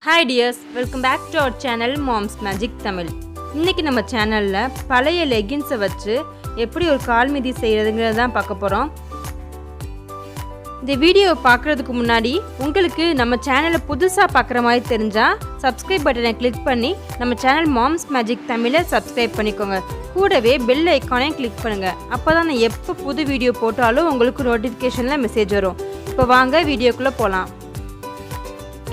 Hi dears, welcome back to our channel Mom's Magic Tamil. இன்னைக்கு நம்ம சேனல்ல பழைய லெகின்ஸை வச்சு எப்படி ஒரு கால் மிதி செய்யறதுங்கறத தான் பார்க்க போறோம். இந்த வீடியோவை பார்க்கிறதுக்கு முன்னாடி உங்களுக்கு நம்ம சேனலை புதுசா பார்க்குற மாதிரி தெரிஞ்சா subscribe பட்டனை கிளிக் பண்ணி நம்ம channel Mom's Magic Tamil subscribe பண்ணிக்கோங்க. கூடவே பெல் ஐகானையும் கிளிக் பண்ணுங்க. அப்பதான் நான் எப்ப புது வீடியோ போட்டாலும் உங்களுக்கு நோட்டிஃபிகேஷன்ல மெசேஜ் வரும். இப்போ வாங்க வீடியோக்குள்ள போலாம்.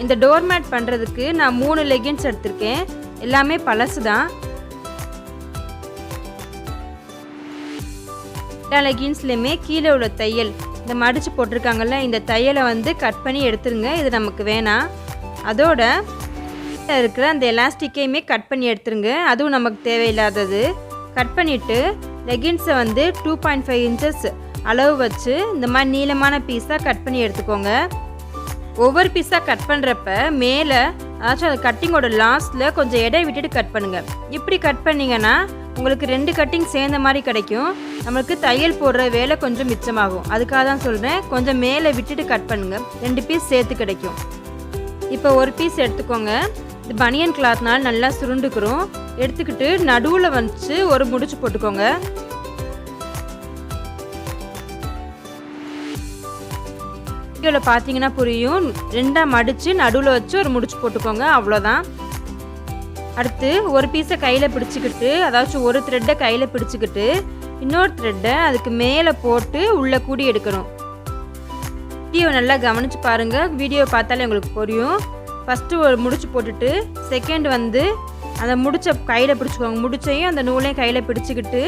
இந்த டோர்மேட் பண்ணுறதுக்கு நான் 3 லெகின்ஸ் எடுத்திருக்கேன். எல்லாமே பழசு தான். எல்லா லெகின்ஸ்லையுமே கீழே உள்ள தையல் இந்த மடித்து போட்டிருக்காங்கல்ல, இந்த தையலை வந்து கட் பண்ணி எடுத்துருங்க. இது நமக்கு வேணாம். அதோட இருக்கிற அந்த எலாஸ்டிக்கையுமே கட் பண்ணி எடுத்துருங்க. அதுவும் நமக்கு தேவையில்லாதது. கட் பண்ணிவிட்டு லெகின்ஸை வந்து 2.5 இன்ச்சஸ் அளவு வச்சு இந்த மாதிரி நீளமான பீஸாக கட் பண்ணி எடுத்துக்கோங்க. ஒவ்வொரு பீஸாக கட் பண்ணுறப்ப மேலே அதாச்சும் அந்த கட்டிங்கோட லாஸ்ட்டில் கொஞ்சம் எடை விட்டுட்டு கட் பண்ணுங்கள். இப்படி கட் பண்ணிங்கன்னா உங்களுக்கு 2 கட்டிங் சேர்ந்த மாதிரி கிடைக்கும். நம்மளுக்கு தையல் போடுற வேலை கொஞ்சம் மிச்சமாகும். அதுக்காக தான் சொல்கிறேன், கொஞ்சம் மேலே விட்டுட்டு கட் பண்ணுங்கள். 2 பீஸ் சேர்த்து கிடைக்கும். இப்போ ஒரு பீஸ் எடுத்துக்கோங்க. இது பனியன் கிளாத்னால் நல்லா சுருண்டுக்கிறோம். எடுத்துக்கிட்டு நடுவில் வச்சு ஒரு முடிச்சு போட்டுக்கோங்க. வீடியோவில் பார்த்தீங்கன்னா புரியும். 2ஆக மடித்து நடுவில் வச்சு ஒரு முடிச்சு போட்டுக்கோங்க. அவ்வளோதான். அடுத்து ஒரு பீஸை கையில் பிடிச்சிக்கிட்டு, அதாச்சும் ஒரு த்ரெட்டை கையில் பிடிச்சிக்கிட்டு இன்னொரு த்ரெட்டை அதுக்கு மேலே போட்டு உள்ளே கூடி எடுக்கணும். வீடியோ நல்லா கவனித்து பாருங்கள். வீடியோ பார்த்தாலே உங்களுக்கு புரியும். ஃபஸ்ட்டு ஒரு முடிச்சு போட்டுட்டு செகண்ட் வந்து அந்த முடிச்ச கையில் பிடிச்சிக்கோங்க. முடிச்சையும் அந்த நூலையும் கையில் பிடிச்சிக்கிட்டு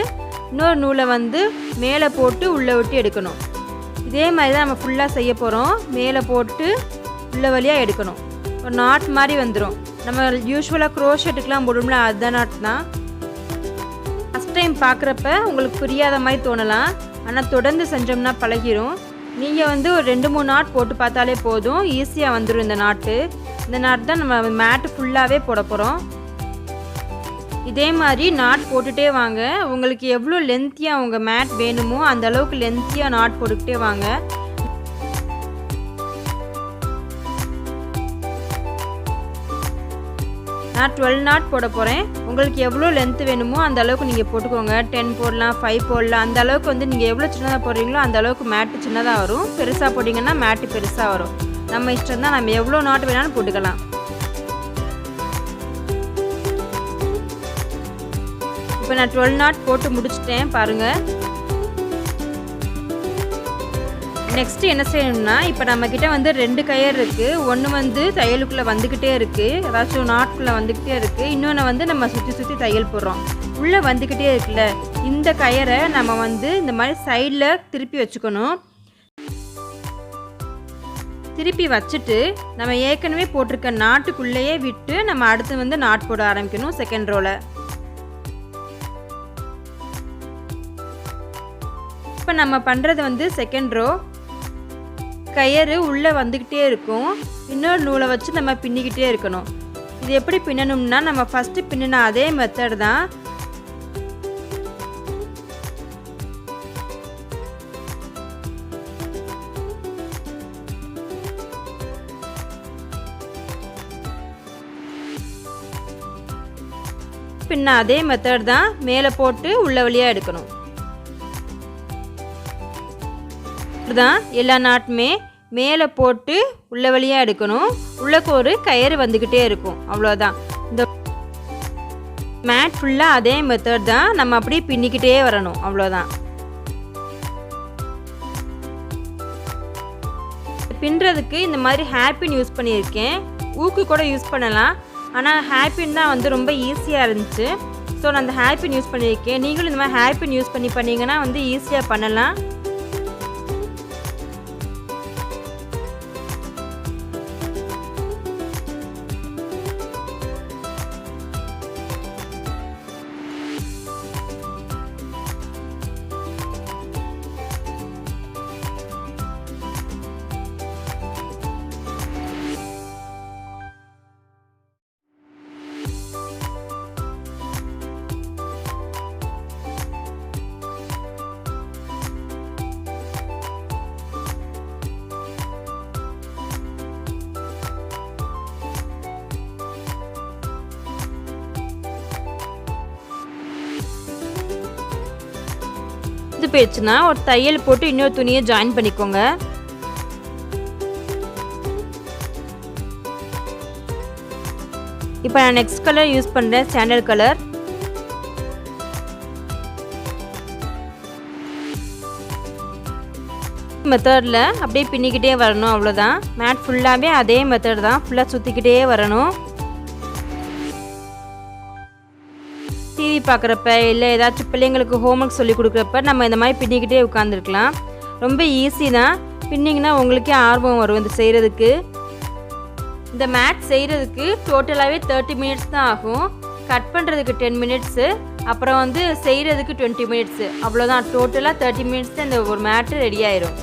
இன்னொரு நூலை வந்து மேலே போட்டு உள்ளே விட்டு எடுக்கணும். இதே மாதிரி தான் நம்ம ஃபுல்லாக செய்ய போகிறோம். மேலே போட்டு உள்ள வழியாக எடுக்கணும். ஒரு நாட் மாதிரி வந்துடும். நம்ம யூஸ்வலாக க்ரோஷெட்டுக்கெலாம் போடும்ல, அதுதான் நாட் தான். ஃபஸ்ட் டைம் பார்க்குறப்ப உங்களுக்கு புரியாத மாதிரி தோணலாம். ஆனால் தொடர்ந்து செஞ்சோம்னா பழகிரும். நீங்கள் வந்து ஒரு 2-3 நாட் போட்டு பார்த்தாலே போதும். ஈஸியாக வந்துடும் இந்த நாட்டு. இந்த நாட் தான் நம்ம மேட்டு ஃபுல்லாகவே போட போகிறோம். இதே மாதிரி நாட் போட்டுகிட்டே வாங்க. உங்களுக்கு எவ்வளோ லென்த்தியாக உங்கள் மேட் வேணுமோ அந்த அளவுக்கு லென்த்தியாக நாட் போட்டுக்கிட்டே வாங்க. நான் 12 நாட் போட போகிறேன். உங்களுக்கு எவ்வளோ லென்த்து வேணுமோ அந்த அளவுக்கு நீங்கள் போட்டுக்கோங்க. 10 போடலாம், 5 போடலாம். அந்த அளவுக்கு வந்து நீங்கள் எவ்வளோ சின்னதாக போடுறீங்களோ அந்த அளவுக்கு மேட்டு சின்னதாக வரும். பெருசாக போட்டிங்கன்னா மேட்டு பெருசாக வரும். நம்ம இஷ்டம் தான். நம்ம எவ்வளோ நாட் வேணாலும் போட்டுக்கலாம். இப்போ நான் 12 நாட் போட்டு முடிச்சிட்டேன் பாருங்கள். நெக்ஸ்ட்டு என்ன செய்யணும்னா, இப்போ நம்மக்கிட்ட வந்து 2 கயிறு இருக்குது. ஒன்று வந்து தையலுக்குள்ளே வந்துக்கிட்டே இருக்குது, ஏதாச்சும் நாட்குள்ளே வந்துக்கிட்டே இருக்குது. இன்னொன்று வந்து நம்ம சுற்றி சுற்றி தையல் போடுறோம். உள்ளே வந்துக்கிட்டே இருக்குல்ல, இந்த கயிறை நம்ம வந்து இந்த மாதிரி சைடில் திருப்பி வச்சுக்கணும். திருப்பி வச்சுட்டு நம்ம ஏற்கனவே போட்டிருக்க நாட்டுக்குள்ளேயே விட்டு நம்ம அடுத்து வந்து நாட் போட ஆரம்பிக்கணும். செகண்ட் ரோவில் இப்போ நம்ம பண்ணுறது வந்து செகண்ட் ரோ. கயிறு உள்ளே வந்துக்கிட்டே இருக்கும். இன்னொரு நூலை வச்சு நம்ம பின்னிக்கிட்டே இருக்கணும். இது எப்படி பின்னணும்னா, நம்ம ஃபஸ்ட்டு பின்னின அதே மெத்தட் தான். பின்ன அதே மெத்தட் தான். மேலே போட்டு உள்ள வழியாக எடுக்கணும். தான் எல்லா நாட்டுமே மேலே போட்டு உள்ள வழியாக எடுக்கணும். உள்ளக்கு ஒரு கயிறு வந்துக்கிட்டே இருக்கும். அவ்வளோதான். இந்த மேட் ஃபுல்லாக அதே மெத்தட் தான். நம்ம அப்படியே பின்னிக்கிட்டே வரணும். அவ்வளோதான். பின்னுறதுக்கு இந்த மாதிரி ஹேர்பின் யூஸ் பண்ணியிருக்கேன். ஊக்கு கூட யூஸ் பண்ணலாம். ஆனால் ஹேர்பின் தான் வந்து ரொம்ப ஈஸியாக இருந்துச்சு. ஸோ நான் அந்த ஹேர்பின் யூஸ் பண்ணியிருக்கேன். நீங்களும் இந்த மாதிரி ஹேர்பின் யூஸ் பண்ணிங்கன்னா வந்து ஈஸியாக பண்ணலாம். இழுத்து போயிடுச்சுன்னா ஒரு தையல் போட்டு இன்னொரு துணியை ஜாயின் பண்ணிக்கோங்க. இப்போ நான் நெக்ஸ்ட் கலர் யூஸ் பண்ணுறேன், சாண்டல் கலர். மெத்தடில் அப்படியே பின்னிக்கிட்டே வரணும், அவ்வளோதான். மேட் ஃபுல்லாகவே அதே மெத்தட் தான், ஃபுல்லாக சுற்றிக்கிட்டே வரணும். டிவி பார்க்குறப்ப இல்லை ஏதாச்சும் பிள்ளைங்களுக்கு ஹோம்ஒர்க் சொல்லி கொடுக்குறப்ப நம்ம இந்த மாதிரி பின்னிக்கிட்டே உட்காந்துருக்கலாம். ரொம்ப ஈஸி தான். பின்னிங்கன்னா உங்களுக்கே ஆர்வம் வரும் இந்த செய்கிறதுக்கு. இந்த மேட் செய்கிறதுக்கு டோட்டலாகவே 30 மினிட்ஸ் தான் ஆகும். கட் பண்ணுறதுக்கு 10 மினிட்ஸு, அப்புறம் வந்து செய்கிறதுக்கு 20 மினிட்ஸு, அவ்வளோதான். டோட்டலாக 30 மினிட்ஸ் தான் இந்த ஒரு மேட்டு ரெடி ஆயிரும்.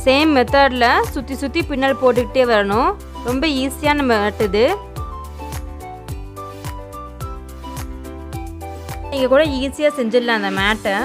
சேம் மெத்தடில் சுற்றி சுற்றி பின்னல் போட்டுக்கிட்டே வரணும். ரொம்ப ஈஸியான மேட் இது. நீங்கள் கூட ஈஸியாக செஞ்சிடலாம் அந்த மேட்டை.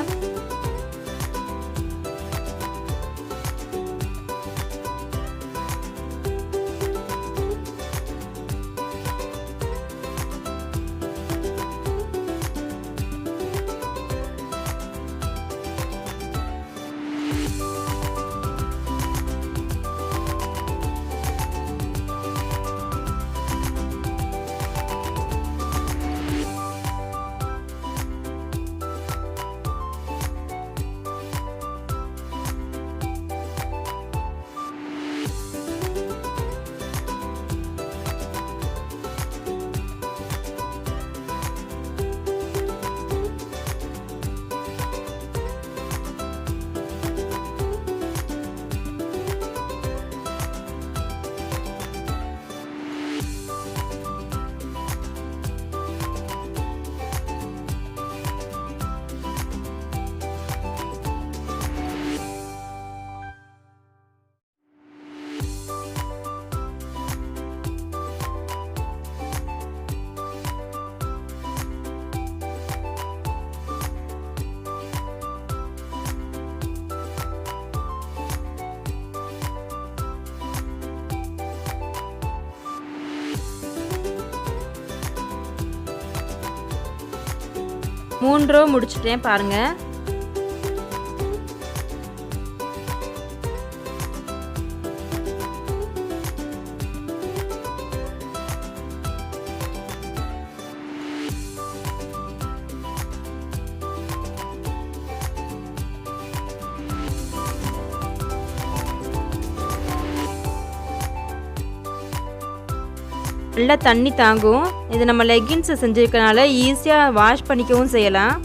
மூன்று ரோ முடிச்சிட்டேன் பாருங்கள். நல்லா தண்ணி தாங்கும். இது நம்ம லெகின்ஸ் செஞ்சிருக்கனால ஈஸியாக வாஷ் பண்ணிக்கவும் செய்யலாம்.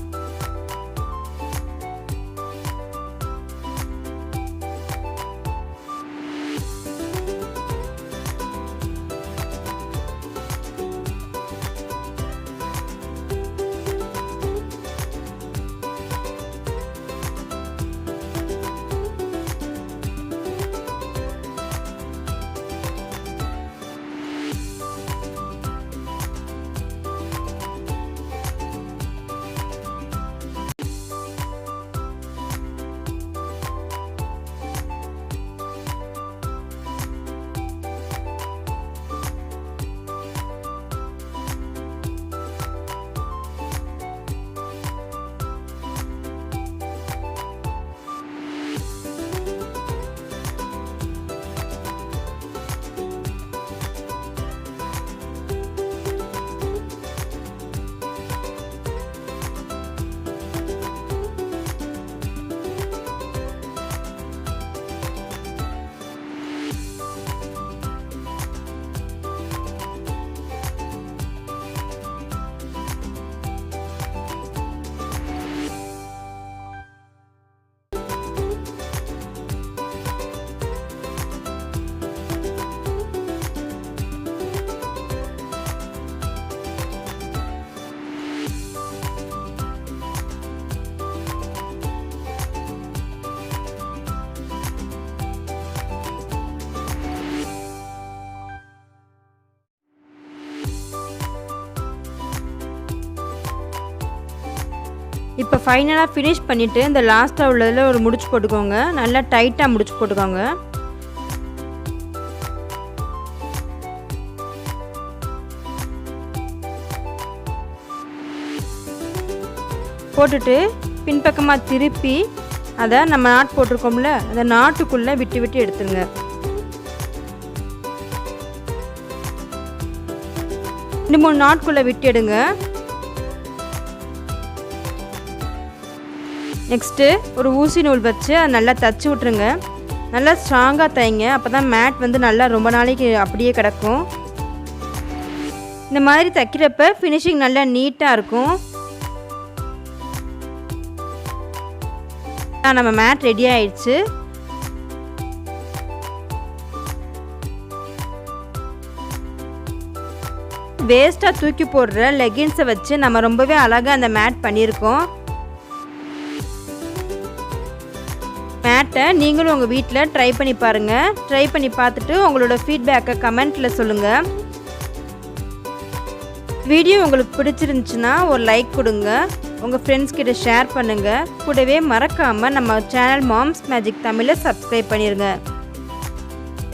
இப்போ ஃபைனலாக ஃபினிஷ் பண்ணிவிட்டு இந்த லாஸ்ட்டாக உள்ளதில் ஒரு முடிச்சு போட்டுக்கோங்க. நல்லா டைட்டாக முடிச்சு போட்டுக்கோங்க. போட்டுட்டு பின்பக்கமாக திருப்பி அதை நம்ம நாட் போட்டிருக்கோம்ல அந்த நாட்டுக்குள்ளே விட்டு விட்டு எடுத்துருங்க. ரெண்டு 3 நாட்குள்ளே விட்டு எடுங்க. நெக்ஸ்ட்டு ஒரு ஊசி நூல் வச்சு அதை நல்லா தச்சு விட்ருங்க. நல்லா ஸ்ட்ராங்காக தைங்க. அப்போ தான் மேட் வந்து நல்லா ரொம்ப நாளைக்கு அப்படியே கிடக்கும். இந்த மாதிரி தைக்கிறப்ப ஃபினிஷிங் நல்லா நீட்டாக இருக்கும். நம்ம மேட் ரெடி ஆயிடுச்சு. வேஸ்ட்டாக தூக்கி போடுற லெகின்ஸை வச்சு நம்ம ரொம்பவே அழகாக அந்த மேட் பண்ணியிருக்கோம். மேட்டை நீங்களும் உங்கள் வீட்டில் ட்ரை பண்ணி பாருங்கள். ட்ரை பண்ணி பார்த்துட்டு உங்களோட ஃபீட்பேக்கை கமெண்ட்டில் சொல்லுங்கள். வீடியோ உங்களுக்கு பிடிச்சிருந்துச்சுன்னா ஒரு லைக் கொடுங்க. உங்கள் ஃப்ரெண்ட்ஸ் கிட்ட ஷேர் பண்ணுங்கள். கூடவே மறக்காமல் நம்ம சேனல் மாம்ஸ் மேஜிக் தமிழை சப்ஸ்கிரைப் பண்ணிடுங்க.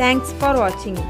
தேங்க்ஸ் ஃபார் வாட்சிங்.